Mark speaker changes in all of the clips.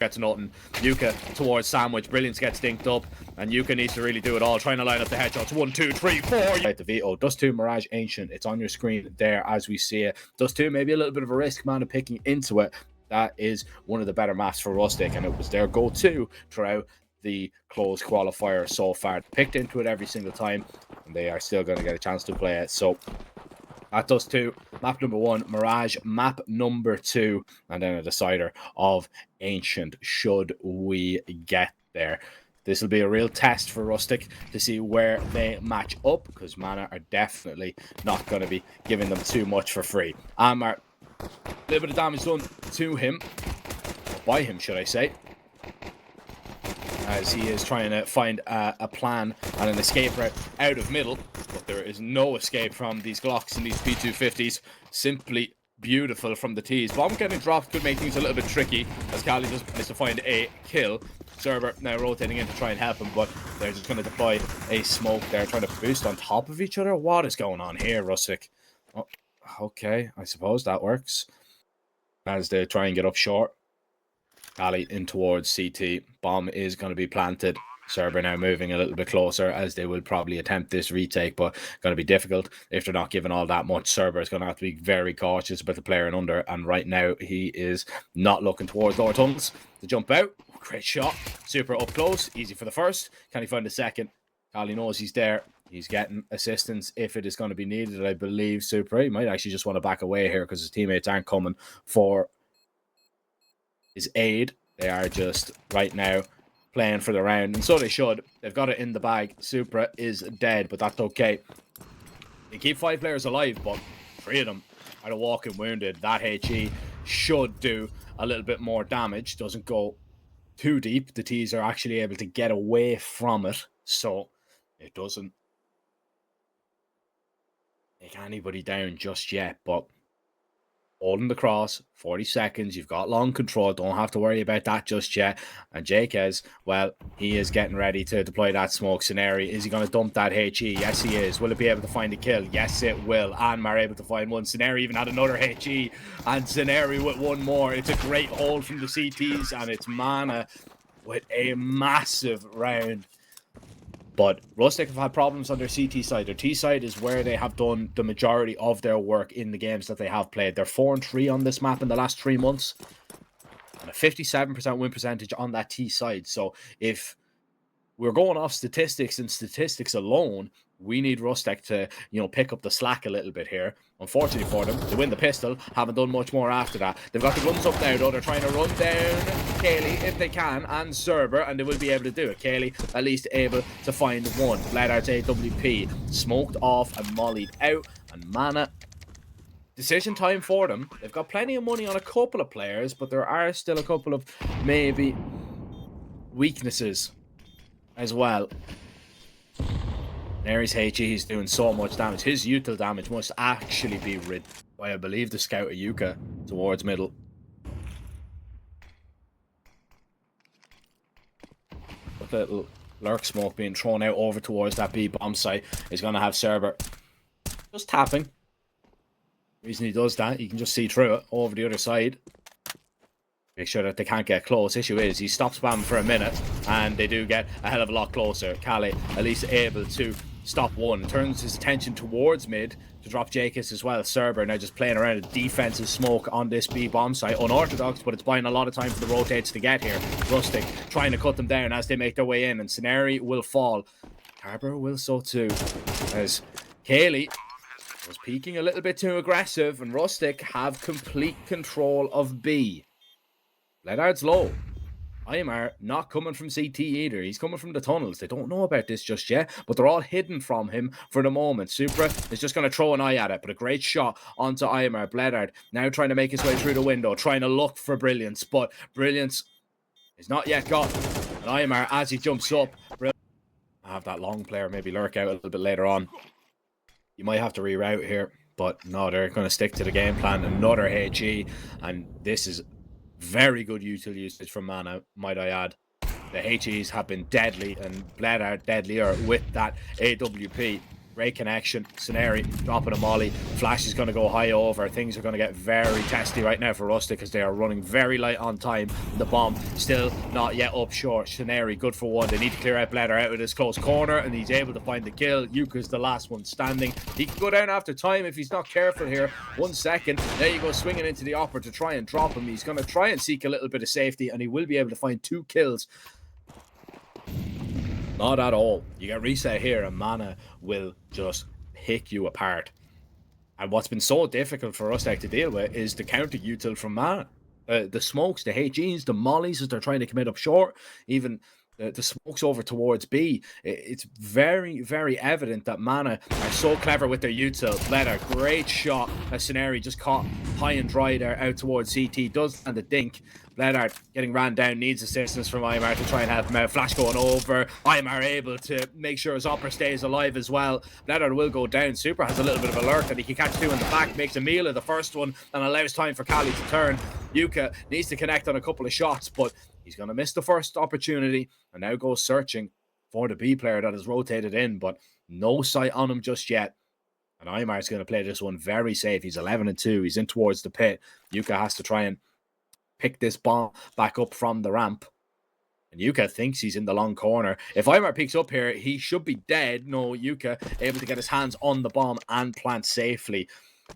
Speaker 1: gets nothing. Yuka towards Sandwich. Brilliance gets dinked up. And Yuka needs to really do it all. Trying to line up the headshots. 1, 2, 3, 4. Right, the veto. Dust 2, Mirage, Ancient. It's on your screen there as we see it. Dust 2, maybe a little bit of a risk, man, of picking into it. That is one of the better maps for Rustec, and it was their go-to throughout the closed qualifier so far. They picked into it every single time, and they are still going to get a chance to play it. So that does 2. Map number 1, Mirage. Map number 2, and then a decider of Ancient, should we get there. This will be a real test for Rustec to see where they match up, because Mana are definitely not going to be giving them too much for free. Amar, a little bit of damage done to him, or by him, should I say, as he is trying to find a plan and an escape route out of middle, but there is no escape from these Glocks and these P250s. Simply beautiful from the tees. Bomb getting dropped could make things a little bit tricky, as Cali just managed to find a kill. Server now rotating in to try and help him, but they're just going to deploy a smoke there, trying to boost on top of each other. What is going on here, Rustec? Oh, okay, I suppose that works, as they try and get up short. Cali in towards CT. Bomb is going to be planted. Serber now moving a little bit closer, as they will probably attempt this retake, but going to be difficult if they're not given all that much. Serber is going to have to be very cautious about the player in under, and right now he is not looking towards lower tunnels to jump out. Great shot. Super up close. Easy for the first. Can he find the second? Cali knows he's there. He's getting assistance if it is going to be needed, I believe. Super, he might actually just want to back away here because his teammates aren't coming for his aid. They are just right now playing for the round, and so they should. They've got it in the bag. Supra is dead, but that's okay. They keep 5 players alive, but 3 of them are walking wounded. That HE should do a little bit more damage. Doesn't go too deep. The T's are actually able to get away from it, so it doesn't take anybody down just yet. But holding the cross, 40 seconds, you've got long control, don't have to worry about that just yet. And Jakez, well, he is getting ready to deploy that smoke scenario. Is he going to dump that HE? Yes, he is. Will it be able to find a kill? Yes, it will. Anmar able to find one. Scenario even had another HE, and Scenario with one more. It's a great hold from the CTs, and it's Mana with a massive round. But Rustec have had problems on their CT side. Their T side is where they have done the majority of their work in the games that they have played. They're 4-3 on this map in the last 3 months, and a 57% win percentage on that T side. So if we're going off statistics and statistics alone, we need Rustec to, pick up the slack a little bit here. Unfortunately for them, they win the pistol, haven't done much more after that. They've got the guns up now, though. They're trying to run down Kaylee if they can, and Serber, and they will be able to do it. Kaylee at least able to find one. Bladart's AWP smoked off and mollied out, and Mana, decision time for them. They've got plenty of money on a couple of players, but there are still a couple of maybe weaknesses as well. Mary's HE is doing so much damage. His util damage must actually be rid by, I believe, the scout of Yuka towards middle. A little lurk smoke being thrown out over towards that B bomb site is going to have Serber just tapping. The reason he does that, you can just see through it over the other side. Make sure that they can't get close. Issue is he stops spamming for a minute, and they do get a hell of a lot closer. Kali at least able to stop one. Turns his attention towards mid to drop Jakis as well. Serber now just playing around a defensive smoke on this B bomb site. Unorthodox, but it's buying a lot of time for the rotates to get here. Rustec trying to cut them down as they make their way in, and Scenario will fall. Harbour will so too, as Kaylee was peaking a little bit too aggressive, and Rustec have complete control of B. Leonard's low. Aymar not coming from CT either. He's coming from the tunnels. They don't know about this just yet, but they're all hidden from him for the moment. Supra is just going to throw an eye at it, but a great shot onto Aymar. Bledard now trying to make his way through the window, trying to look for Brilliance, but Brilliance is not yet got. And Aymar, as he jumps up, I have that long player maybe lurk out a little bit later on. You might have to reroute here, but no, they're going to stick to the game plan. Another HE, and this is very good util usage from Mana, might I add. The HEs have been deadly, and Bled are deadlier with that AWP. Great connection. Scenari dropping a molly. Flash is going to go high over. Things are going to get very testy right now for Rustec because they are running very light on time. The bomb still not yet up short. Scenari good for one. They need to clear out Bladder out of this close corner, and he's able to find the kill. Yuka's the last one standing. He can go down after time if he's not careful here. 1 second. There you go, swinging into the upper to try and drop him. He's going to try and seek a little bit of safety, and he will be able to find 2 kills. Not at all. You get reset here and Mana will just pick you apart. And what's been so difficult for Rustec to deal with is the counter util from Mana. The smokes, the HGs, the mollies as they're trying to commit up short, even the smokes over towards B. It's very, very evident that Mana are so clever with their util. Bladder, great shot. A Scenari just caught high and dry there out towards CT. Does and the dink. Bladder getting ran down, needs assistance from Imar to try and help him out. Flash going over. Imar able to make sure his upper stays alive as well. Bladder will go down. Super has a little bit of alert that he can catch 2 in the back. Makes a meal of the first one and allows time for Kali to turn. Yuka needs to connect on a couple of shots, but he's going to miss the first opportunity and now goes searching for the B player that has rotated in, but no sight on him just yet. And Imar's going to play this one very safe. He's 11-2. He's in towards the pit. Yuka has to try and pick this bomb back up from the ramp. And Yuka thinks he's in the long corner. If Imar picks up here, he should be dead. No, Yuka able to get his hands on the bomb and plant safely.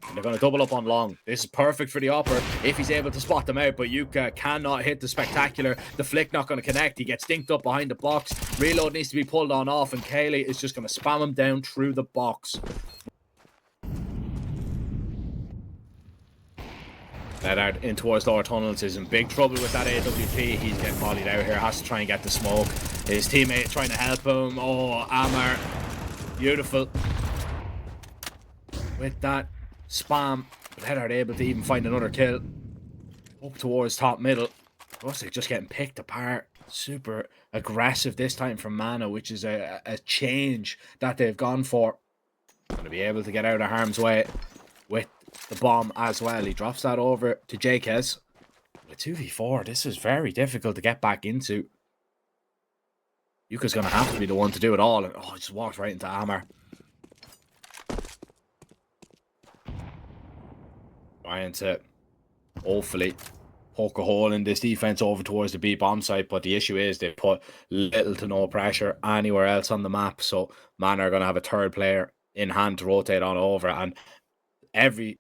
Speaker 1: And they're going to double up on long. This is perfect for the upper if he's able to spot them out, but Yuka cannot hit the spectacular. The flick not going to connect. He gets dinked up behind the box. Reload needs to be pulled on off, and Kaylee is just going to spam him down through the box. Leonard in towards lower tunnels is in big trouble with that AWP. He's getting mollied out here. Has to try and get the smoke. His teammate trying to help him. Oh, Amar. Beautiful. With that spam, Leonard able to even find another kill. Up towards top middle. Rustec just getting picked apart. Super aggressive this time from Mana, which is a change that they've gone for. Going to be able to get out of harm's way with the bomb as well. He drops that over to Jakez. With 2v4, this is very difficult to get back into. Yuka's going to have to be the one to do it all. And, oh, he just walked right into Amar. Trying to hopefully poke a hole in this defense over towards the B bomb site, but the issue is they put little to no pressure anywhere else on the map, so Mana are going to have a third player in hand to rotate on over. And every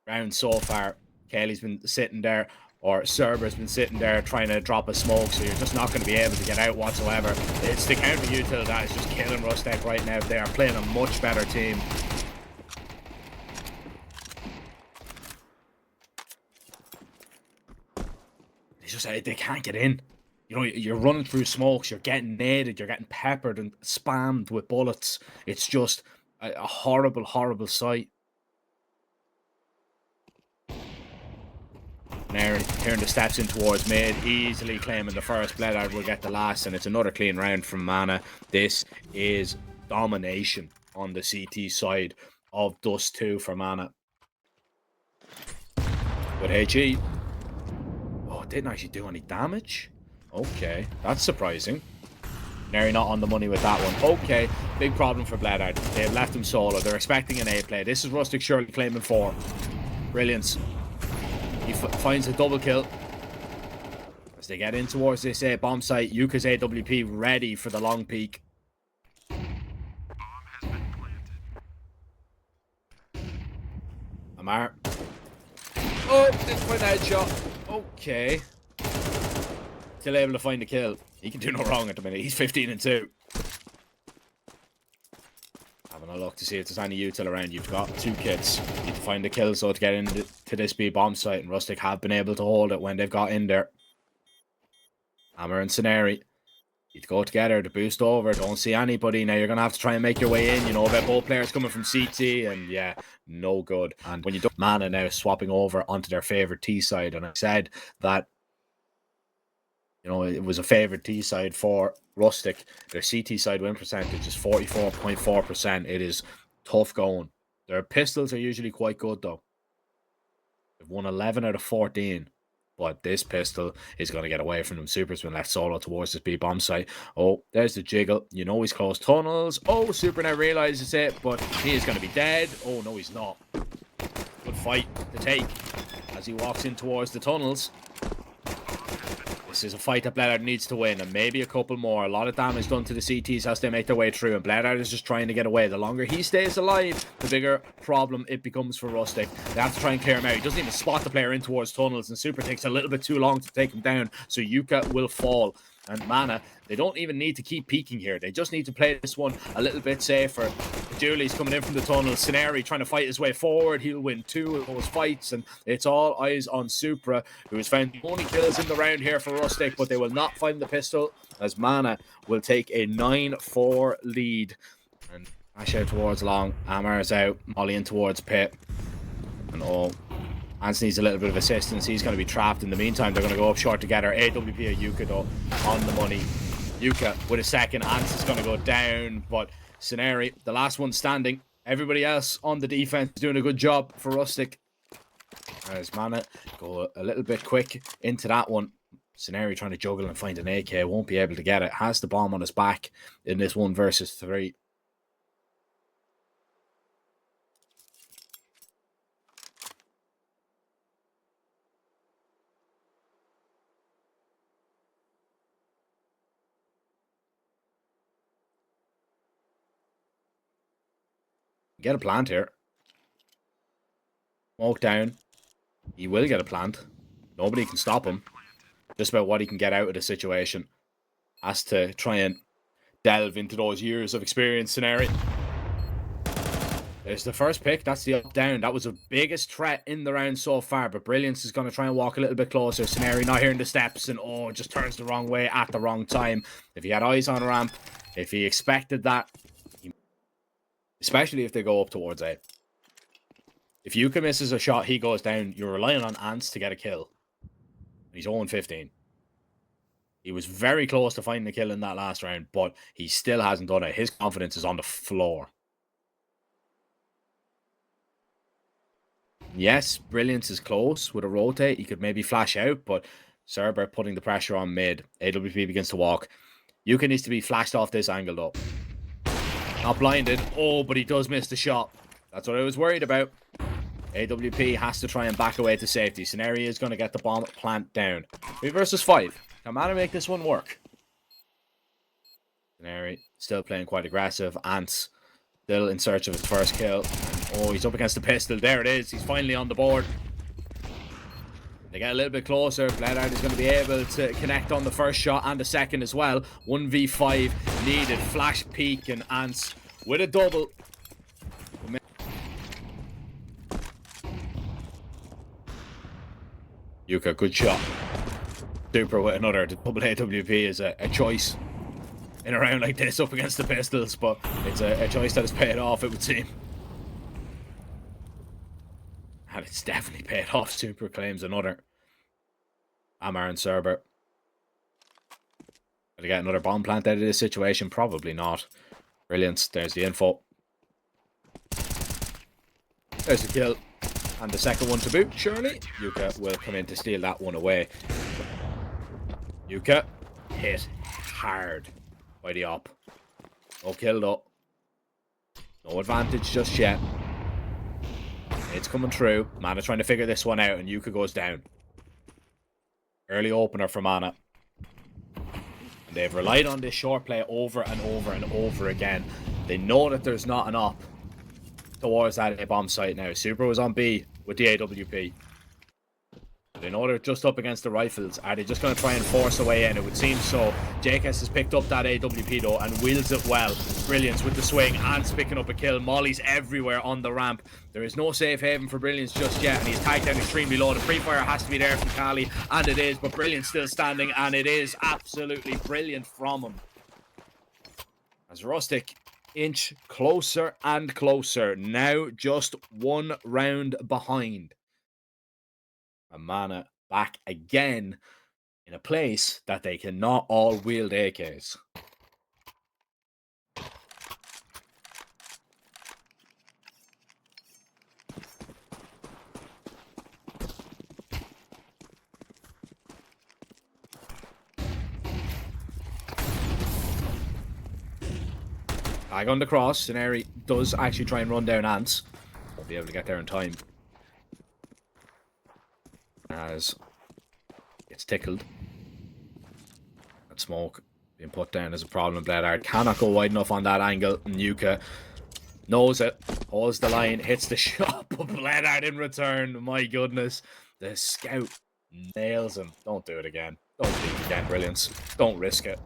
Speaker 1: round so far, Kaylee's been sitting there, or Cerber's been sitting there trying to drop a smoke, so you're just not going to be able to get out whatsoever. It's the counter util that is just killing Rustec right now. They are playing a much better team. It's just they can't get in. You know, you're running through smokes, you're getting naded, you're getting peppered and spammed with bullets. It's just a horrible, horrible sight. Now, turn the steps in towards mid, easily claiming the first. Bledard will get the last, and it's another clean round from Mana. This is domination on the CT side of Dust 2 for Mana. But HE, oh, it didn't actually do any damage. Okay, that's surprising. Neri not on the money with that one. Okay, big problem for Bledard. They've left him solo. They're expecting an A play. This is Rustec surely claiming 4. Brilliance. He finds a double kill. As they get in towards this bomb site, Yuka's AWP ready for the long peak. Amar. Oh, didn't find a headshot. Okay. Still able to find a kill. He can do no wrong at the minute. He's 15-2. Having a look to see if there's any util around. You've got 2 kits. You need to find the kill so to get into this B bomb site. And Rustec have been able to hold it when they've got in there. Hammer and Scenari. Need to go together to boost over. Don't see anybody. Now you're going to have to try and make your way in. You know about both players coming from CT. And yeah, no good. And when you don't, Mana now swapping over onto their favourite T side. And I said that, you know, it was a favourite T side for Rustec. Their CT side win percentage is 44.4%. It is tough going. Their pistols are usually quite good though. They've won 11 out of 14. but this pistol is going to get away from him. Super's been left solo towards this B-bomb site. Oh, there's the jiggle. You know he's close tunnels. Oh, Super now realizes it, but he is going to be dead. Oh, no, he's not. Good fight to take as he walks in towards the tunnels. This is a fight that Bledout needs to win, and maybe a couple more. A lot of damage done to the CTs as they make their way through, and Bledout is just trying to get away. The longer he stays alive, the bigger problem it becomes for Rustec. They have to try and clear him out. He doesn't even spot the player in towards tunnels, and Super takes a little bit too long to take him down, so Yuka will fall. And Mana, they don't even need to keep peeking here. They just need to play this one a little bit safer. Julie's coming in from the tunnel. Scenari trying to fight his way forward. He'll win 2 of those fights, and it's all eyes on Supra, who has found the only kills in the round here for Rustec, but they will not find the pistol, as Mana will take a 9-4 lead. And dash out towards long. Amar is out. Molly in towards Pit. And Ants needs a little bit of assistance. He's going to be trapped. In the meantime, they're going to go up short together. AWP or Yuka, though, on the money. Yuka with a second. Ants is going to go down, but Scenari, the last one standing. Everybody else on the defense is doing a good job for Rustec. As Mana go a little bit quick into that one. Scenari trying to juggle and find an AK. Won't be able to get it. Has the bomb on his back in this 1 versus 3. Get a plant here. Smoke down. He will get a plant. Nobody can stop him. Just about what he can get out of the situation. Has to try and delve into those years of experience scenario. There's the first pick. That's the up-down. That was the biggest threat in the round so far. But Brilliance is going to try and walk a little bit closer. Scenario not hearing the steps. And just turns the wrong way at the wrong time. If he had eyes on ramp, if he expected that, especially if they go up towards A. If Yuka misses a shot, he goes down. You're relying on Ants to get a kill. He's 0-15. He was very close to finding a kill in that last round, but he still hasn't done it. His confidence is on the floor. Yes, Brilliance is close with a rotate. He could maybe flash out, but Cerber putting the pressure on mid. AWP begins to walk. Yuka needs to be flashed off this angle, though. Not blinded. Oh, but he does miss the shot. That's what I was worried about. AWP has to try and back away to safety. Scenario is going to get the bomb plant down. 3 versus 5. Can Mana make this one work? Scenario still playing quite aggressive. Ants still in search of his first kill. Oh, he's up against the pistol. There it is. He's finally on the board. They get a little bit closer. Bledout is going to be able to connect on the first shot and the second as well. 1v5 needed. Flash peek and Ants with a double. Yuka, good shot. Super with another. The double AWP is a choice in a round like this up against the pistols, but it's a choice that has paid off, it would seem. And it's definitely paid off. Super claims another. Amar and Cerber. Gonna get another bomb plant out of this situation? Probably not. Brilliant. There's the info. There's the kill. And the second one to boot, surely. Yuka will come in to steal that one away. Yuka hit hard by the op. No kill though. No advantage just yet. It's coming through. Mana trying to figure this one out, and Yuka goes down. Early opener for Mana. And they've relied on this short play over and over and over again. They know that there's not an op towards that A bomb site now. Super was on B with the AWP. They know they're just up against the rifles. Are they just going to try and force a way in? It would seem so. JKS has picked up that AWP though and wields it well. Brilliance with the swing. Ants picking up a kill. Molly's everywhere on the ramp. There is no safe haven for Brilliance just yet, and he's tagged down extremely low. The pre-fire has to be there from Kali, and it is, but Brilliance still standing, and it is absolutely brilliant from him. As Rustec inch closer and closer. Now just 1 round behind. And Mana back again in a place that they cannot all wield AKs. Tag on the cross. Scenari does actually try and run down Ants. Won't be able to get there in time. As it's tickled. That smoke being put down as a problem. Bledard cannot go wide enough on that angle. Nuka knows it. Holds the line. Hits the shot. But Bledard in return. My goodness. The scout nails him. Don't do it again. Don't do it again. Brilliance. Don't risk it.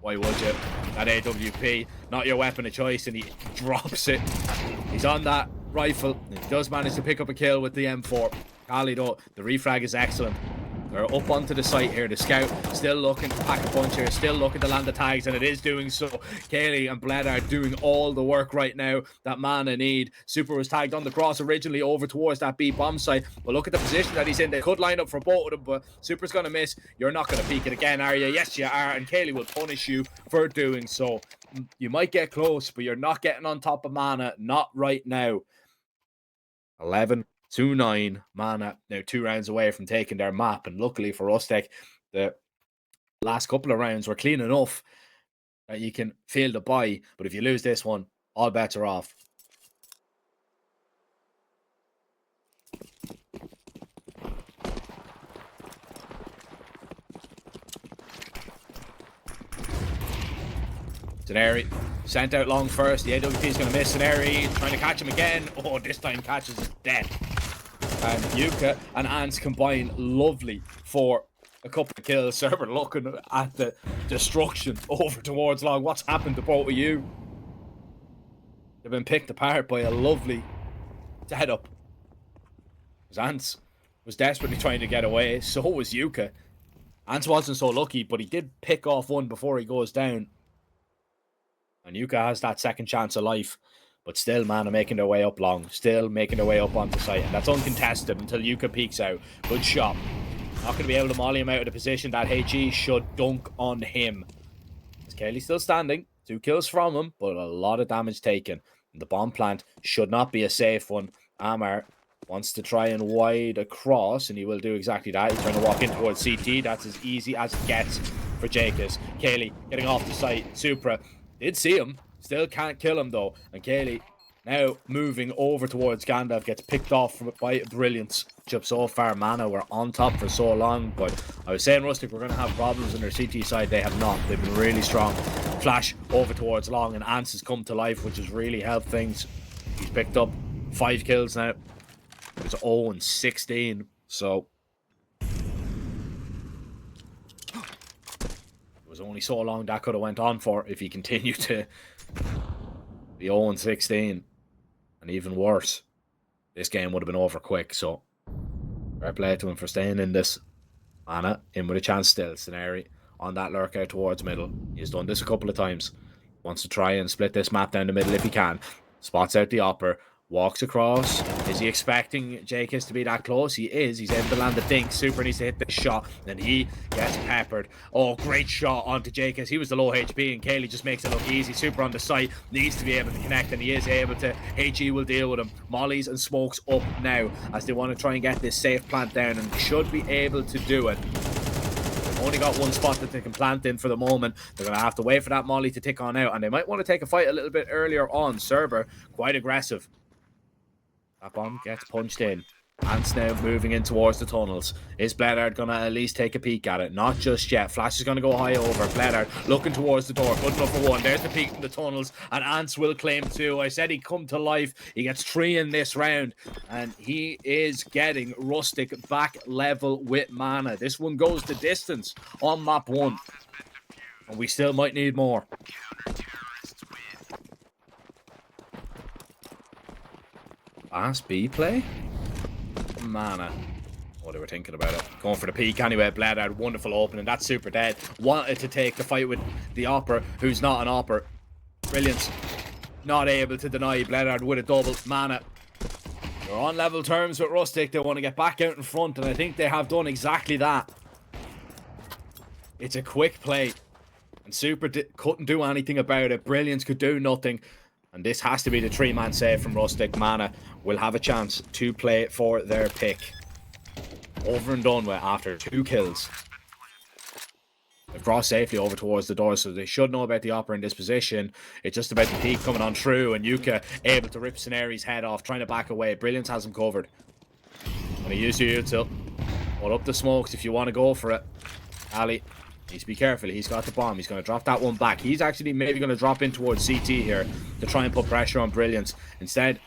Speaker 1: Why would you? That AWP, not your weapon of choice, and he drops it. He's on that rifle. He does manage to pick up a kill with the M4. Kali, though, the refrag is excellent. They're up onto the site here. The scout still looking to pack a punch here, still looking to land the tags, and it is doing so. Kaylee and Bled are doing all the work right now that Mana need. Super was tagged on the cross originally over towards that B bomb site, but look at the position that he's in. They could line up for both of them, but Super's going to miss. You're not going to peek it again, are you? Yes, you are, and Kaylee will punish you for doing so. You might get close, but you're not getting on top of Mana, not right now. 11-9, Mana now 2 rounds away from taking their map, and luckily for Rustec, the last couple of rounds were clean enough that you can feel the buy, but if you lose this one, all bets are off. Scenari sent out long first. The AWP is going to miss Scenari, trying to catch him again. Oh, this time catches his dead. And Yuka and Ants combine lovely for a couple of kills. Server looking at the destruction over towards long. What's happened to both of you? They've been picked apart by a lovely setup. Ants was desperately trying to get away. So was Yuka. Ants wasn't so lucky, but he did pick off one before he goes down. And Yuka has that second chance of life. But still, man, are making their way up long. Still making their way up onto site. And that's uncontested until Yuka peeks out. Good shot. Not going to be able to molly him out of the position that HE should dunk on him. Is Kaylee still standing? 2 kills from him, but a lot of damage taken. And the bomb plant should not be a safe one. Amar wants to try and wide across, and he will do exactly that. He's trying to walk in towards CT. That's as easy as it gets for Jacobs. Kaylee getting off the site. Supra did see him. Still can't kill him, though. And Kaylee now moving over towards Gandalf, gets picked off by Brilliance. So far, Mana were on top for so long, but I was saying Rustec were going to have problems on their CT side. They have not. They've been really strong. Flash over towards long, and Ants has come to life, which has really helped things. He's picked up 5 kills now. It's 0-16, so it was only so long that could have went on for if he continued to be 0-16. And even worse, this game would have been over quick. So fair play to him for staying in this. Mana in with a chance still. Scenari on that lurk out towards middle. He's done this a couple of times. Wants to try and split this map down the middle if he can. Spots out the upper. Walks across. Is he expecting Jacobs to be that close? He is. He's able to land the dink. Super needs to hit the shot. And he gets peppered. Oh, great shot onto Jacobs. He was the low HP, and Kaylee just makes it look easy. Super on the site. Needs to be able to connect, and he is able to. HE will deal with him. Mollies and smokes up now as they want to try and get this safe plant down, and should be able to do it. They've only got one spot that they can plant in for the moment. They're going to have to wait for that molly to tick on out, and they might want to take a fight a little bit earlier on. Server, quite aggressive. That bomb gets punched in. Ants now moving in towards the tunnels. Is Bledard going to at least take a peek at it? Not just yet. Flash is going to go high over. Bledard looking towards the door. Good enough for one. There's the peek in the tunnels. And Ants will claim 2. I said he'd come to life. He gets 3 in this round. And he is getting Rustec back level with Mana. This one goes the distance on map 1. And we still might need more. Last B play? Mana. Oh, they were thinking about it. Going for the peak anyway. Bledard, wonderful opening. That's super dead. Wanted to take the fight with the Opper, who's not an Opper. Brilliance. Not able to deny Bledard with a double. Mana. They're on level terms with Rustec. They want to get back out in front, and I think they have done exactly that. It's a quick play. And Super couldn't do anything about it. Brilliance could do nothing. And this has to be the 3-man save from Rustec. Mana will have a chance to play for their pick. Over and done with after 2 kills. They've crossed safely over towards the door, so they should know about the upper in this position. It's just about the peak coming on through, and Yuka able to rip Scenari's head off, trying to back away. Brilliance has him covered. Gonna use your util. Hold up the smokes if you want to go for it. Ali needs to be careful. He's got the bomb. He's going to drop that one back. He's actually maybe going to drop in towards CT here to try and put pressure on Brilliance. Instead,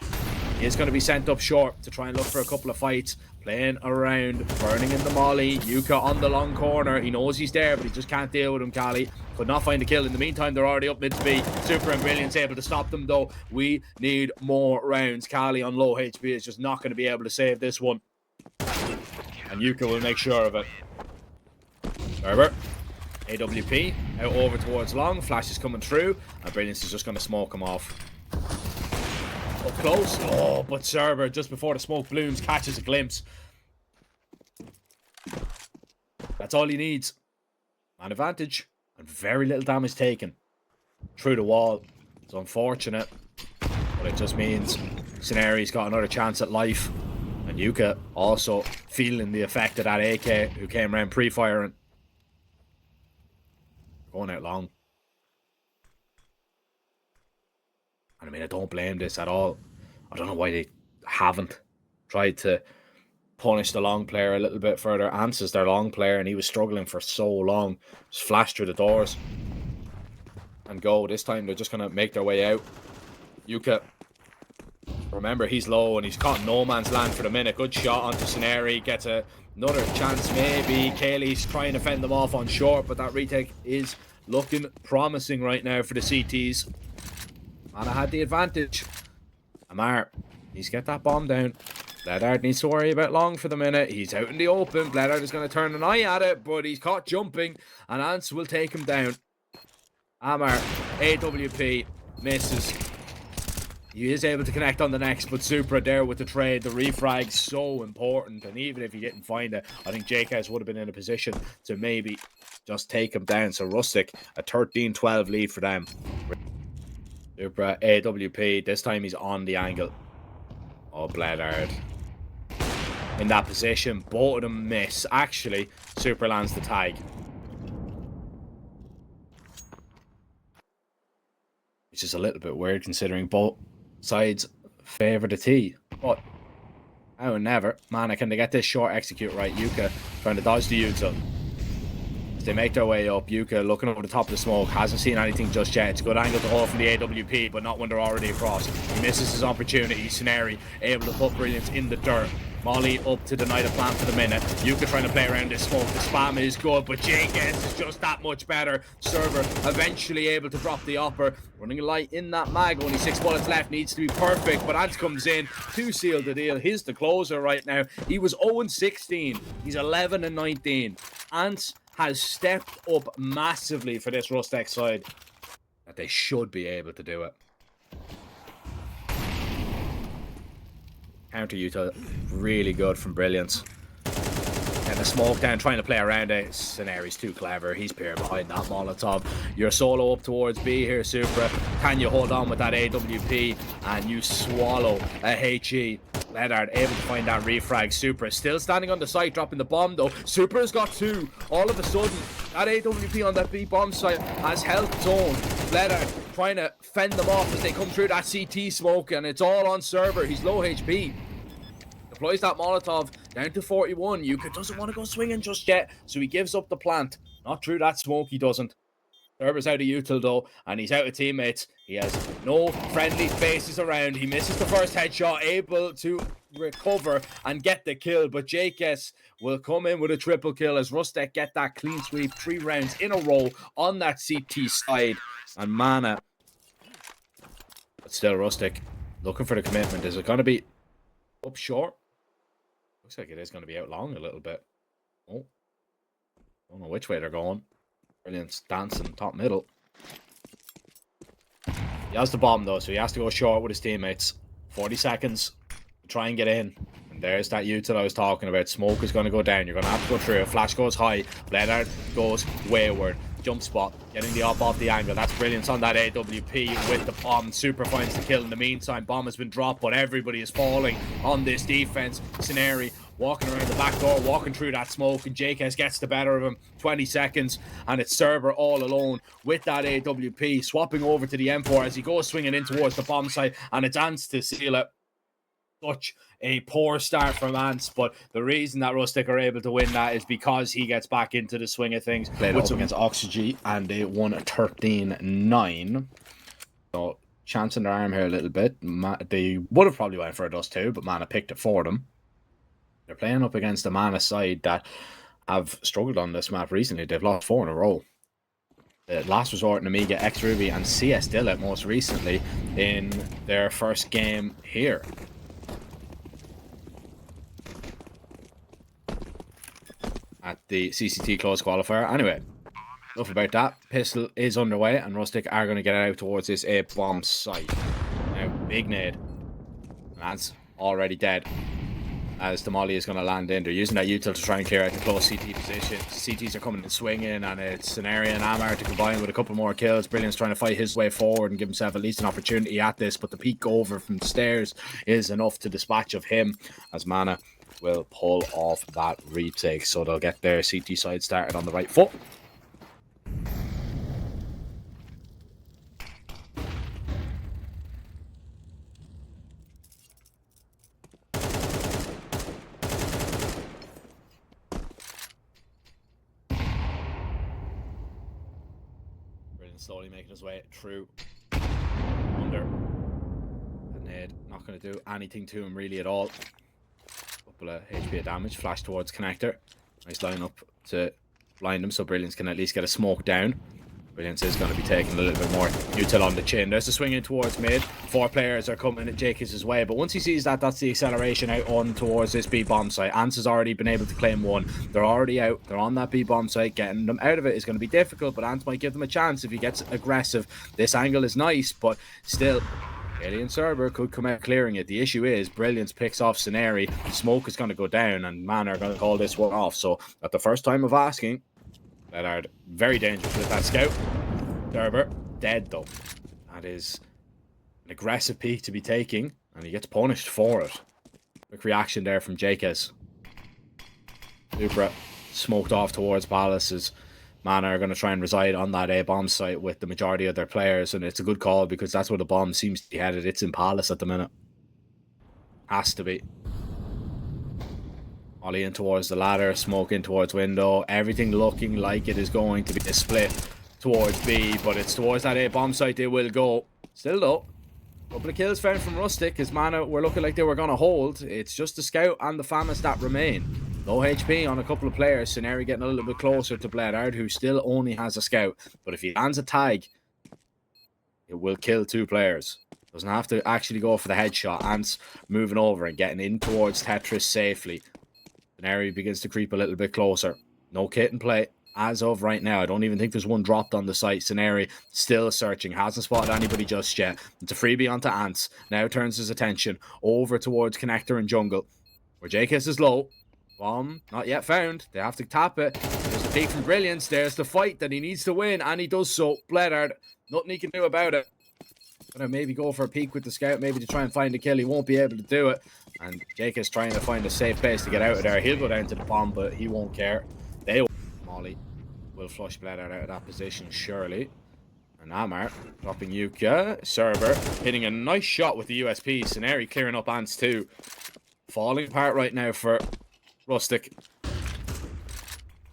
Speaker 1: he's going to be sent up short to try and look for a couple of fights. Playing around, burning in the molly. Yuka on the long corner. He knows he's there, but he just can't deal with him, Cali. Could not find a kill. In the meantime, they're already up mid to B. Super and Brilliance able to stop them, though. We need more rounds. Cali on low HP is just not going to be able to save this one. And Yuka will make sure of it. Server. AWP. Out over towards long. Flash is coming through. And Brilliance is just going to smoke him off. Up close. Oh, but Server, just before the smoke blooms, catches a glimpse. That's all he needs. Man advantage. And very little damage taken. Through the wall. It's unfortunate. But it just means Scenari's got another chance at life. And Yuka also feeling the effect of that AK who came around pre-firing. Going out long. And I mean, I don't blame this at all. I don't know why they haven't tried to punish the long player a little bit further. Ants is their long player and he was struggling for so long. Just flashed through the doors. And go. This time they're just going to make their way out. Yuka. Remember, he's low and he's caught no man's land for the minute. Good shot onto Scenari. Gets another chance maybe. Kaylee's trying to fend them off on short, but that retake is looking promising right now for the CTs. Mana had the advantage. Amar needs to get that bomb down. Bledard needs to worry about long for the minute. He's out in the open. Bledard is going to turn an eye at it, but he's caught jumping and Ants will take him down. Amar, AWP, misses. He is able to connect on the next, but Supra there with the trade. The refrag so important, and even if he didn't find it, I think JKS would have been in a position to maybe just take him down. So Rustec, a 13-12 lead for them. Supra, AWP, this time he's on the angle. Oh, Bledard. In that position, both of them miss. Actually, Supra lands the tag. Which is a little bit weird considering both sides favour the T. But, now and never. Man, can they get this short execute right? Yuka trying to dodge the util. As they make their way up, Yuka looking over the top of the smoke. Hasn't seen anything just yet. It's a good angle to hold from the AWP, but not when they're already across. He misses his opportunity. Scenari able to put Brilliance in the dirt. Molly up to deny the plan for the minute. Yuka trying to play around this smoke. The spam is good, but JKS is just that much better. Server eventually able to drop the upper. Running light in that mag. Only 6 bullets left. Needs to be perfect, but Ants comes in to seal the deal. He's the closer right now. He was 0-16. He's 11-19. Ants has stepped up massively for this Rustec side. That they should be able to do it. Counter util really good from Brilliance. And the smoke down, trying to play around it. Scenari's too clever. He's peering behind that Molotov. You're solo up towards B here, Supra. Can you hold on with that AWP? And you swallow a HE. Bledard able to find that refrag. Supra still standing on the site, dropping the bomb though. Supra's got 2. All of a sudden, that AWP on that B bomb site has held its own. Bledard trying to fend them off as they come through that CT smoke, and it's all on Server. He's low HP. Deploys that Molotov down to 41. Yuka doesn't want to go swinging just yet, so he gives up the plant. Not through that smoke, he doesn't. Server's out of util though, and he's out of teammates. He has no friendly faces around. He misses the first headshot, able to recover and get the kill, but JKS will come in with a triple kill as Rustec get that clean sweep 3 rounds in a row on that CT side. And Mana, but still Rustec looking for the commitment. Is it going to be up short? Looks like it is going to be out long a little bit. Oh, don't know which way they're going. Brilliance dancing top middle. He has the bomb though, so he has to go short with his teammates. 40 seconds to try and get in. And there's that util I was talking about. Smoke is going to go down. You're going to have to go through it. Flash goes high. Leonard goes wayward. jump spot, getting the up off the angle. That's brilliance on that AWP with the bomb. Super finds the kill in the meantime. Bomb has been dropped, but everybody is falling on this defense. Scenario walking around the back door, walking through that smoke, and JKS gets the better of him. 20 seconds, and it's Cerber all alone with that AWP, swapping over to the M4 as he goes swinging in towards the bomb site, and it's Ants to seal it. Such a poor start from Ants, but the reason that Rustec are able to win that is because he gets back into the swing of things. Played up against Oxygen, and they won 13-9. So, chancing their arm here a little bit. They would have probably went for a dust too, but Mana picked it for them. They're playing up against the Mana side that have struggled on this map recently. They've lost 4 in a row. The last resort in Amiga, X-Ruby, and CS Dillet most recently in their first game here. At the CCT close qualifier. Anyway, enough about that. Pistol is underway, and Rustec are going to get out towards this A-bomb site. Now, big nade. And that's already dead. As the molly is going to land in. They're using that util to try and clear out the close CT position. CTs are coming and swinging, and it's Scenario and Amar to combine with a couple more kills. Brilliant's trying to fight his way forward and give himself at least an opportunity at this, but the peek over from the stairs is enough to dispatch of him, as Mana will pull off that retake. So they'll get their CT side started on the right foot. Slowly making his way through under. And Ned not going to do anything to him really at all. Couple of HP of damage. Flash towards connector. Nice line up to blind him so Brilliance can at least get a smoke down. Brilliance is going to be taking a little bit more util on the chin. There's the swing in towards mid. 4 players are coming at Jacobs' way, but once he sees that, that's the acceleration out on towards this B-bomb site. Ants has already been able to claim 1. They're already out. They're on that B-bomb site. Getting them out of it is going to be difficult, but Ants might give them a chance if he gets aggressive. This angle is nice, but still, Alien Cerber could come out clearing it. The issue is Brilliance picks off Scenario. Smoke is going to go down, and Mana are going to call this one off. So, at the first time of asking, Bedard very dangerous with that scout. Cerber dead though. That is an aggressive peek to be taking, and he gets punished for it. Quick reaction there from Jakes. Supra smoked off towards Palace's. Mana are going to try and reside on that A-bomb site with the majority of their players, and it's a good call because that's where the bomb seems to be headed. It's in Palace at the minute. Has to be. Ollie in towards the ladder, smoke in towards window. Everything looking like it is going to be a split towards B, but it's towards that A-bomb site they will go. Still though, a couple of kills found from Rustec as Mana were looking like they were going to hold. It's just the scout and the Famous that remain. Low HP on a couple of players. Scenario getting a little bit closer to Bledard, who still only has a scout. But if he lands a tag, it will kill 2 players. Doesn't have to actually go for the headshot. Ants moving over and getting in towards Tetris safely. Scenario begins to creep a little bit closer. No kit in play. As of right now, I don't even think there's one dropped on the site. Scenario still searching. Hasn't spotted anybody just yet. It's a freebie onto Ants. Now turns his attention over towards Connector and Jungle, where JKS is low. Bomb not yet found. They have to tap it. There's the peek from Brilliance. There's the fight that he needs to win, and he does so. Bledard, nothing he can do about it. Gonna maybe go for a peek with the scout, maybe to try and find a kill. He won't be able to do it. And Jake is trying to find a safe place to get out of there. He'll go down to the bomb, but he won't care. They won't. Molly will flush Bledard out of that position, surely. And Amar dropping Yuka. Cerber hitting a nice shot with the USP. Scenario clearing up Ants too. Falling apart right now for Rustec.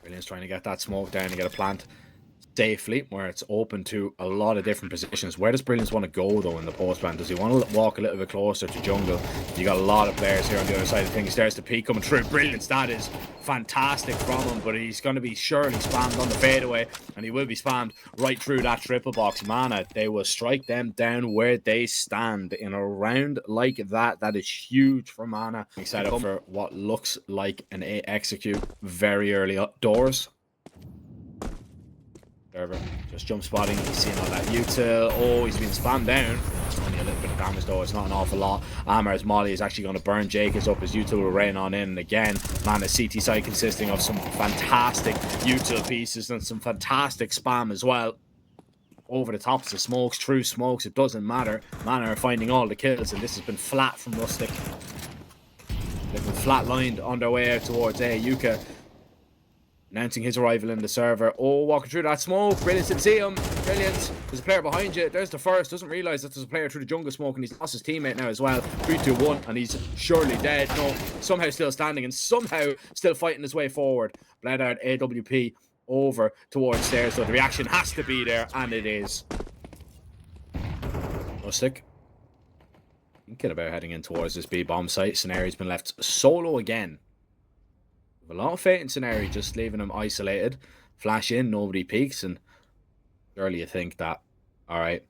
Speaker 1: Brilliant's trying to get that smoke down and get a plant safely, where it's open to a lot of different positions. Where does Brilliance want to go though in the post plan? Does he want to walk a little bit closer to jungle? You got a lot of players here on the other side of things. There's the peak coming through. Brilliance, that is fantastic from him, but he's going to be surely spammed on the fadeaway, and he will be spammed right through that triple box. Mana, they will strike them down where they stand in a round like that. That is huge for Mana. He set up for what looks like an A execute very early doors. Server just jump spotting. He's seeing all that util. Oh, he's been spammed down. Only a little bit of damage though. It's not an awful lot. Amar's Molly is actually going to burn Jacobs up. His util will rain on in. And again, man, a CT side consisting of some fantastic util pieces and some fantastic spam as well. Over the tops of smokes, through smokes, it doesn't matter. Man are finding all the kills, and this has been flat from Rustec. They've been flat-lined on their way out towards Yuka. Announcing his arrival in the server. Oh, walking through that smoke. Brilliant, didn't see him. Brilliant. There's a player behind you. There's the first. Doesn't realise that there's a player through the jungle smoke, and he's lost his teammate now as well. 3-2-1, and he's surely dead. No, somehow still standing and somehow still fighting his way forward. Bled out AWP over towards there, so the reaction has to be there, and it is. Rustec thinking about heading in towards this B bomb site. Scenario's been left solo again. A lot of faith in Scenario, just leaving him isolated. Flash in, nobody peeks, and surely you think that, alright.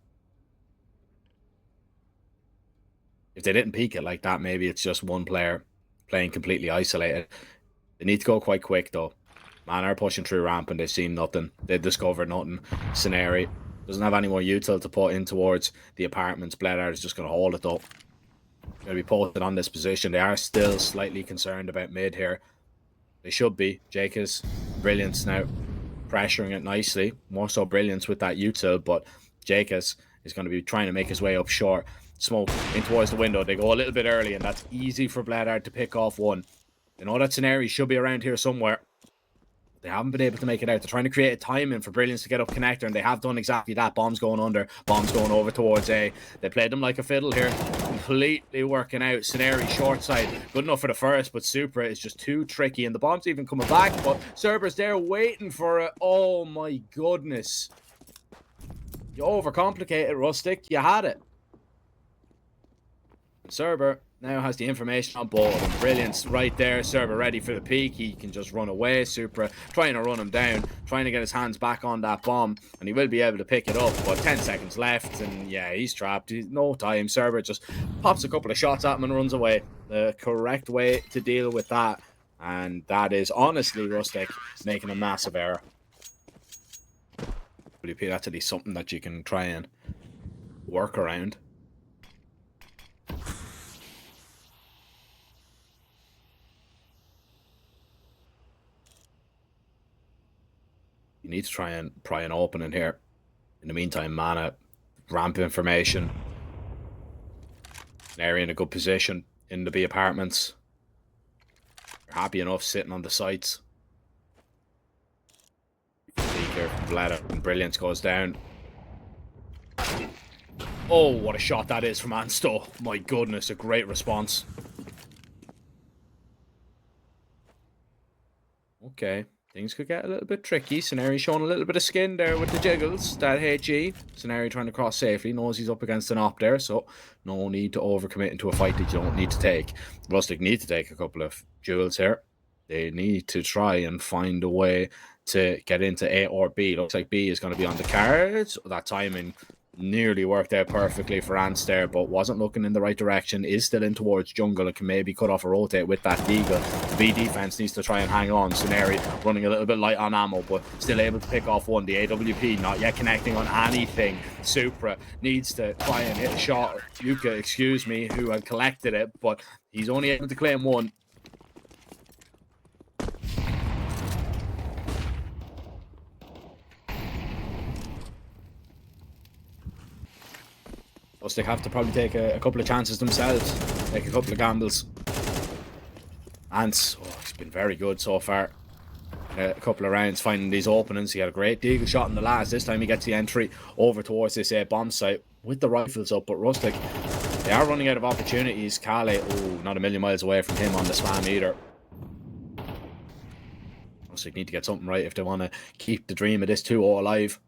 Speaker 1: If they didn't peek it like that, maybe it's just one player playing completely isolated. They need to go quite quick though. Man are pushing through ramp and they've seen nothing. They've discovered nothing. Scenario doesn't have any more util to put in towards the apartments. Bledard is just going to hold it though. Going to be posted on this position. They are still slightly concerned about mid here. They should be. Jacobs, Brilliance now pressuring it nicely. More so Brilliance with that util, but Jacobs is going to be trying to make his way up short. Smoke in towards the window. They go a little bit early, and that's easy for Bledard to pick off one. They know that Scenario should be around here somewhere. They haven't been able to make it out. They're trying to create a timing for Brilliance to get up connector, and they have done exactly that. Bombs going under, bombs going over towards A. They played them like a fiddle here. Completely working out. Scenario short side. Good enough for the first, but Supra is just too tricky, and the bomb's even coming back, but Cerberus there waiting for it. Oh my goodness. You overcomplicated, Rustec. You had it. Cerber now has the information on board, and Brilliance right there. Cerber ready for the peak. He can just run away. Supra trying to run him down, trying to get his hands back on that bomb, and he will be able to pick it up, but 10 seconds left, and yeah, he's trapped. He's no time. Cerber just pops a couple of shots at him and runs away. The correct way to deal with that, and that is honestly Rustec making a massive error. WP, that's at least something that you can try and work around. You need to try and pry an opening here. In the meantime, Mana, ramp information. An area in a good position in the B apartments. They're happy enough sitting on the sites. Here from Bladder, and Brilliance goes down. Oh, what a shot that is from Ansto. My goodness, a great response. Okay. Things could get a little bit tricky. Scenario showing a little bit of skin there with the jiggles. That HE. Scenario trying to cross safely. Knows he's up against an op there, so no need to overcommit into a fight that you don't need to take. Rustec need to take a couple of jewels here. They need to try and find a way to get into A or B. Looks like B is going to be on the cards. That timing nearly worked out perfectly for Ants there, but wasn't looking in the right direction. Is still in towards jungle. It can maybe cut off a rotate with that Deagle. The B defense needs to try and hang on. Scenario running a little bit light on ammo, but still able to pick off one. The AWP not yet connecting on anything. Supra needs to try and hit a shot. Yuka, excuse me, who had collected it, but he's only able to claim one. They have to probably take a couple of chances themselves, take a couple of gambles. Ants, oh, he's been very good so far. A couple of rounds finding these openings. He had a great Deagle shot in the last. This time he gets the entry over towards this bomb site with the rifles up. But Rustec, they are running out of opportunities. Kale, oh, not a million miles away from him on the spam either. Rustec need to get something right if they want to keep the dream of this 2-0 alive.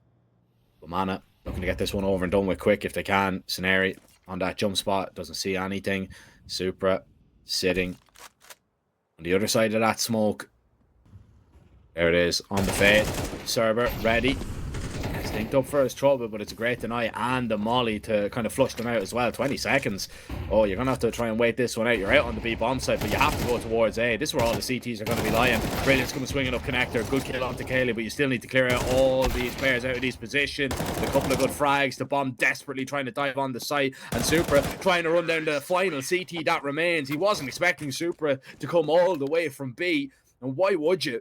Speaker 1: But Mana looking to get this one over and done with quick if they can. Scenario on that jump spot. Doesn't see anything. Supra sitting on the other side of that smoke. There it is on the fade. Server ready. Dinked up for his trouble, but it's a great deny and the molly to kind of flush them out as well. 20 seconds. Oh, you're going to have to try and wait this one out. You're out on the B bomb side, but you have to go towards A. This is where all the CTs are going to be lying. Brilliant's coming swinging up connector. Good kill onto Kaylee, but you still need to clear out all these players out of these positions. A couple of good frags. The bomb desperately trying to dive on the site, and Supra trying to run down the final CT that remains. He wasn't expecting Supra to come all the way from B, and why would you?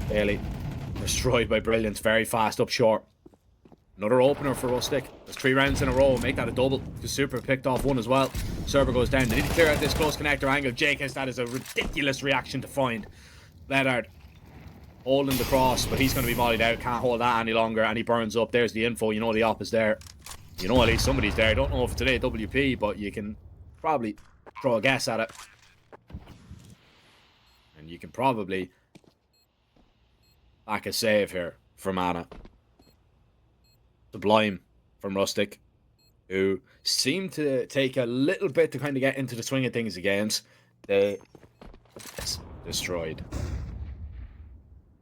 Speaker 1: Bailey destroyed by Brilliance very fast up short. Another opener for Rustec. There's 3 rounds in a row. Make that a double because Super picked off one as well. Server goes down. They need to clear out this close connector angle. JKS, that is a ridiculous reaction to find. Leonard holding the cross, but he's going to be mollied out. Can't hold that any longer, and he burns up. There's the info. You know the op is there. You know at least somebody's there. Don't know if it's an AWP, but you can probably throw a guess at it. And you can probably back a save here from Anna. Sublime from Rustec, who seemed to take a little bit to kind of get into the swing of things against. They destroyed.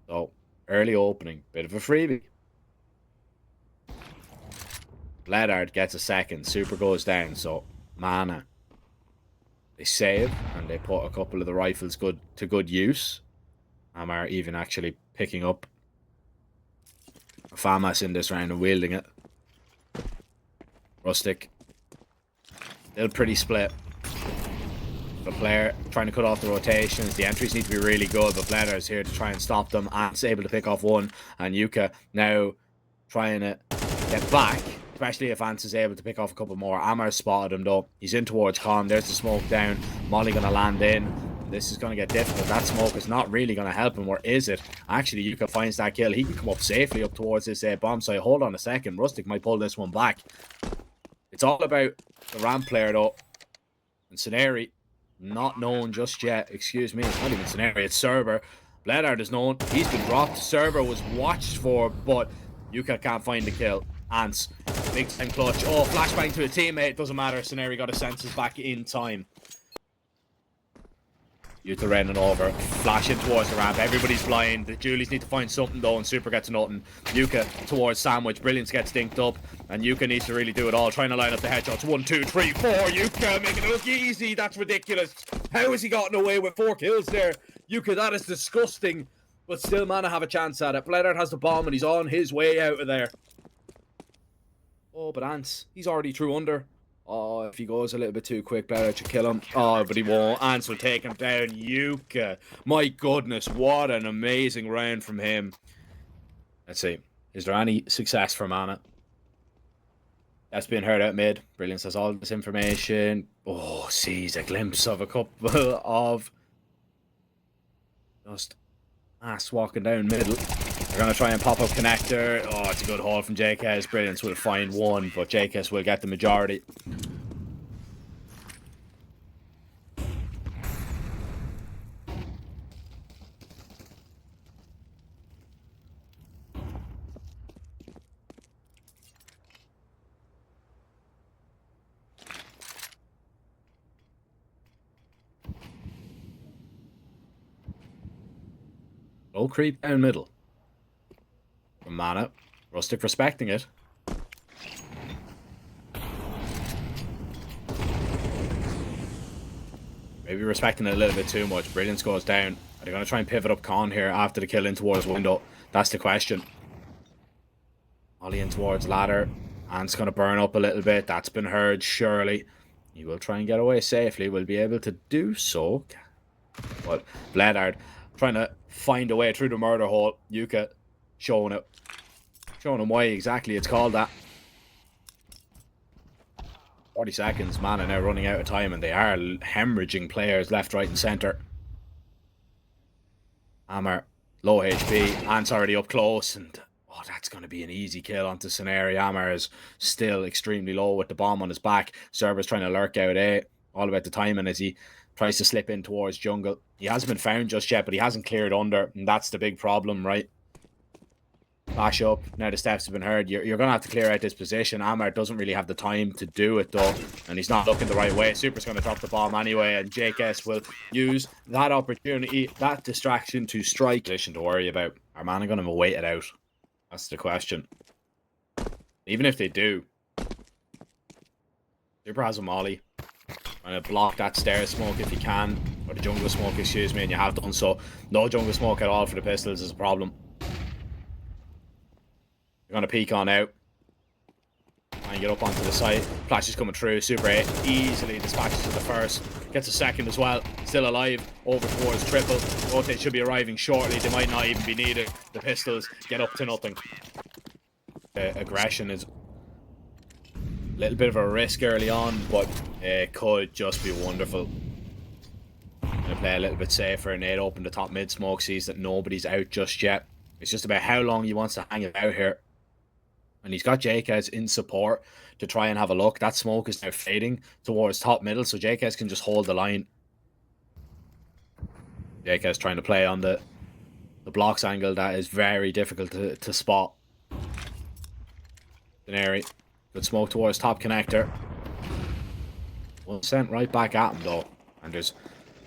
Speaker 1: So, early opening, bit of a freebie. Bledard gets a second, Super goes down, so Mana. They save, and they put a couple of the rifles to good use. Amar even actually picking up a FAMAS in this round and wielding it. Rustec still pretty split. The player trying to cut off the rotations. The entries need to be really good, but Blender's here to try and stop them. Ant's able to pick off one, and Yuka now trying to get back, especially if Ant is able to pick off a couple more. Amar spotted him though. He's in towards Con. There's the smoke down. Molly gonna land in. This is going to get difficult. That smoke is not really going to help him, or is it? Actually, Yuka finds that kill. He can come up safely up towards this bomb site. Hold on a second. Rustec might pull this one back. It's all about the ramp player, though. And Scenari, not known just yet. Excuse me, it's not even Scenari, it's Server. Bledard is known. He's been dropped. Server was watched for, but Yuka can't find the kill. Ants, big time clutch. Oh, flashbang to a teammate. Doesn't matter. Scenari got his senses back in time. Yuka running over, flashing towards the ramp. Everybody's blind. The Julies need to find something though, and Super gets nothing. Yuka towards Sandwich. Brilliance gets dinked up, and Yuka needs to really do it all. Trying to line up the headshots. 1, 2, 3, 4. Yuka making it look easy. That's ridiculous. How has he gotten away with 4 kills there? Yuka, that is disgusting. But still, Mana have a chance at it. Bledard has the bomb, and he's on his way out of there. Oh, but Ants, he's already through under. Oh, if he goes a little bit too quick, Bledard should kill him. Oh, but he won't. Ants will take him down. Yuka. My goodness, what an amazing round from him. Let's see. Is there any success for Mana? That's being heard out mid. Brilliance has all this information. Oh, sees a glimpse of a couple of just ass walking down middle. They're going to try and pop up connector. Oh, it's a good haul from JKS. Brilliance will find one, but JKS will get the majority. Low creep down middle. From Mana. Rustec respecting it. Maybe respecting it a little bit too much. Brilliance goes down. Are they going to try and pivot up Con here after the kill in towards window? That's the question. Ollie in towards ladder. Ant's going to burn up a little bit. That's been heard, surely. He will try and get away safely. Will be able to do so. But Bledard trying to find a way through the murder hole. Yuka showing it. Showing him why exactly it's called that. 40 seconds. Mana now running out of time, and they are hemorrhaging players left, right, and centre. Hammer, low HP. Ant's already up close, and oh, that's going to be an easy kill onto Scenari. Hammer is still extremely low with the bomb on his back. Server's trying to lurk out A. All about the timing as he tries to slip in towards jungle. He hasn't been found just yet, but he hasn't cleared under, and that's the big problem, right? Flash up. Now the steps have been heard. You're going to have to clear out this position. Amar doesn't really have the time to do it, though. And he's not looking the right way. Super's going to drop the bomb anyway. And JKS will use that opportunity, that distraction to strike. Position to worry about. Are Man going to wait it out? That's the question. Even if they do, Super has a molly. Trying to block that stairs smoke if you can. Or the jungle smoke, excuse me. And you have done so. No jungle smoke at all for the pistols is a problem. You're going to peek on out. And get up onto the side. Flash is coming through. Super 8 easily dispatches to the first. Gets a second as well. Still alive. Over towards triple. Rotate should be arriving shortly. They might not even be needed. The pistols get up to nothing. Aggression is a little bit of a risk early on, but it could just be wonderful. Going to play a little bit safer. Nate open the top mid smoke. Sees that nobody's out just yet. It's just about how long he wants to hang it out here. And he's got JKS in support to try and have a look. That smoke is now fading towards top middle, so JKS can just hold the line. JKS trying to play on the blocks angle that is very difficult to spot. Denary, good smoke towards top connector. Well, sent right back at him though. And there's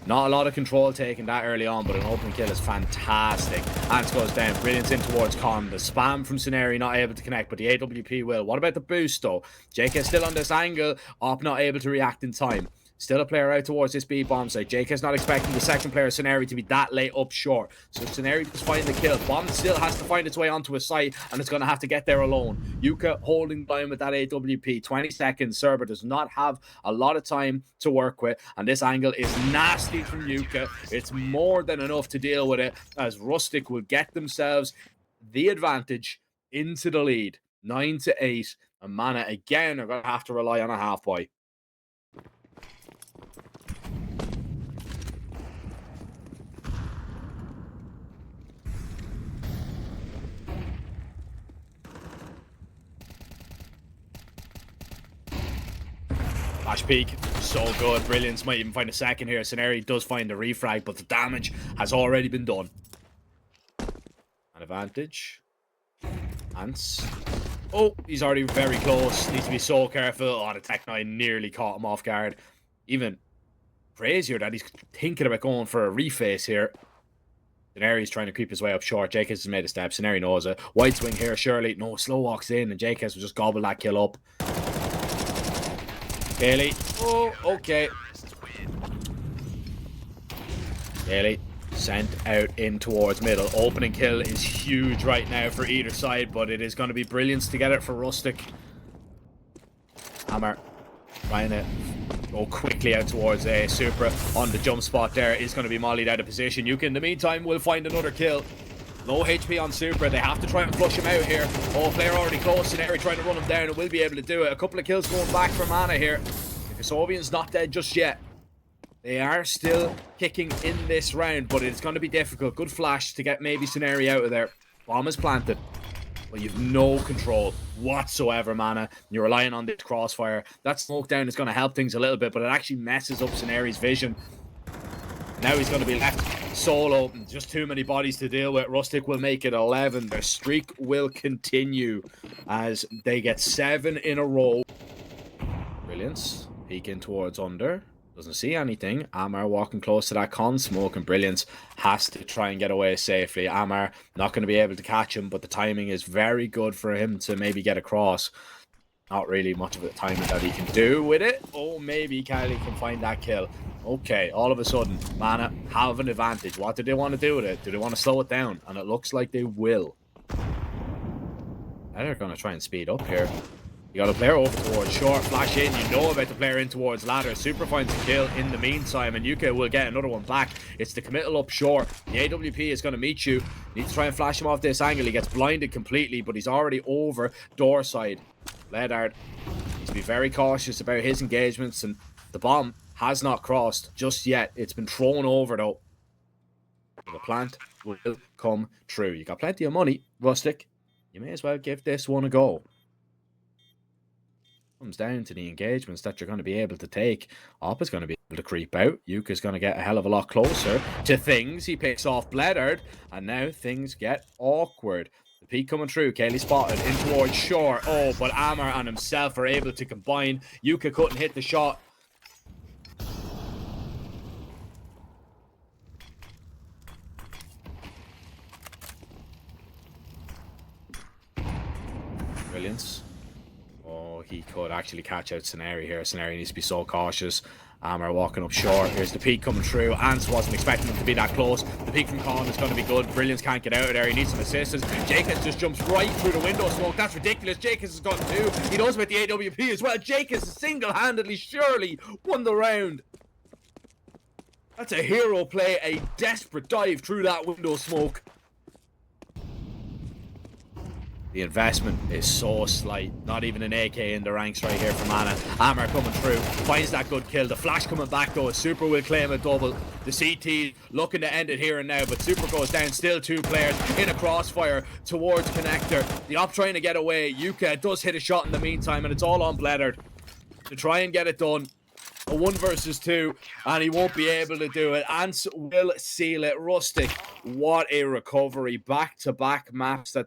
Speaker 1: not a lot of control taken that early on, but an open kill is fantastic. Ants goes down. Brilliance in towards Con. The spam from Scenario not able to connect, but the AWP will. What about the boost, though? JK still on this angle. Op not able to react in time. Still a player out towards this B bomb site. JK's not expecting the second player, Scenario, to be that late up short. So Scenario just find the kill. Bomb still has to find its way onto a site, and it's going to have to get there alone. Yuka holding the line with that AWP. 20 seconds. Server does not have a lot of time to work with, and this angle is nasty from Yuka. It's more than enough to deal with it, as Rustec will get themselves the advantage into the lead. 9-8, and Mana again are going to have to rely on a half-buy. Flash peek, so good. Brilliance might even find a second here. Scenario does find the refrag, but the damage has already been done. An advantage. Ants. Oh, he's already very close. Needs to be so careful. Oh, the Tech 9 nearly caught him off guard. Even crazier that he's thinking about going for a reface here. Scenario's trying to creep his way up short. JKS has made a step. Scenario knows it. White swing here, surely. No, slow walks in, and JKS will just gobble that kill up. Bailey. Oh, okay. Bailey sent out in towards middle. Opening kill is huge right now for either side, but it is going to be Brilliance to get it for Rustec. Hammer trying to go quickly out towards Supra on the jump spot there. Is going to be mollied out of position. Yuka in the meantime will find another kill. Low HP on Supra. They have to try and flush him out here. Oh, player already close. Scenario trying to run him down and will be able to do it. A couple of kills going back for Mana here. The Kosovian's not dead just yet. They are still kicking in this round, but it's going to be difficult. Good flash to get maybe Scenario out of there. Bomb is planted. Well, you've no control whatsoever, Mana. You're relying on this crossfire. That smoke down is going to help things a little bit, but it actually messes up Scenario's vision. Now he's going to be left solo. Just too many bodies to deal with. Rustec will make it 11. Their streak will continue as they get 7 in a row. Brilliance. Peeking towards under. Doesn't see anything. Amar walking close to that con smoke, and Brilliance has to try and get away safely. Amar not going to be able to catch him, but the timing is very good for him to maybe get across. Not really much of a timing that he can do with it. Oh, maybe Kylie can find that kill. Okay, all of a sudden, Mana have an advantage. What do they want to do with it? Do they want to slow it down? And it looks like they will. They're going to try and speed up here. You got a player over towards short, flash in. You know about the player in towards ladder. Super finds a kill in the meantime, and UK will get another one back. It's the committal up short. The AWP is going to meet you. Need to try and flash him off this angle. He gets blinded completely, but he's already over door side. Ledard needs to be very cautious about his engagements, and the bomb has not crossed just yet. It's been thrown over though. The plant will come true. You got plenty of money, Rustec. You may as well give this one a go. Comes down to the engagements that you're going to be able to take. Op is going to be able to creep out. Yuka's going to get a hell of a lot closer to things. He picks off Bledard, and now things get awkward. The peek coming through. Kaylee spotted in towards Shore. Oh, but Amar and himself are able to combine. Yuka couldn't hit the shot. Brilliance. Oh, he could actually catch out Scenario here. Scenario needs to be so cautious. Amar walking up short. Here's the peek coming through. Ants wasn't expecting him to be that close. The peek from Colin is going to be good. Brilliance can't get out of there. He needs some assistance. Jacobs just jumps right through the window smoke. That's ridiculous. Jacobs has got 2. He knows about the AWP as well. Jacobs single-handedly surely won the round. That's a hero play. A desperate dive through that window smoke. The investment is so slight. Not even an AK in the ranks right here from Anna. Amar coming through. Finds that good kill. The flash coming back though. Super will claim a double. The CT looking to end it here and now. But Super goes down. Still 2 players in a crossfire towards Connector. The op trying to get away. Yuka does hit a shot in the meantime. And it's all on Bledard to try and get it done. A 1 versus 2, and he won't be able to do it. Ants will seal it. Rustec, what a recovery. Back-to-back maps that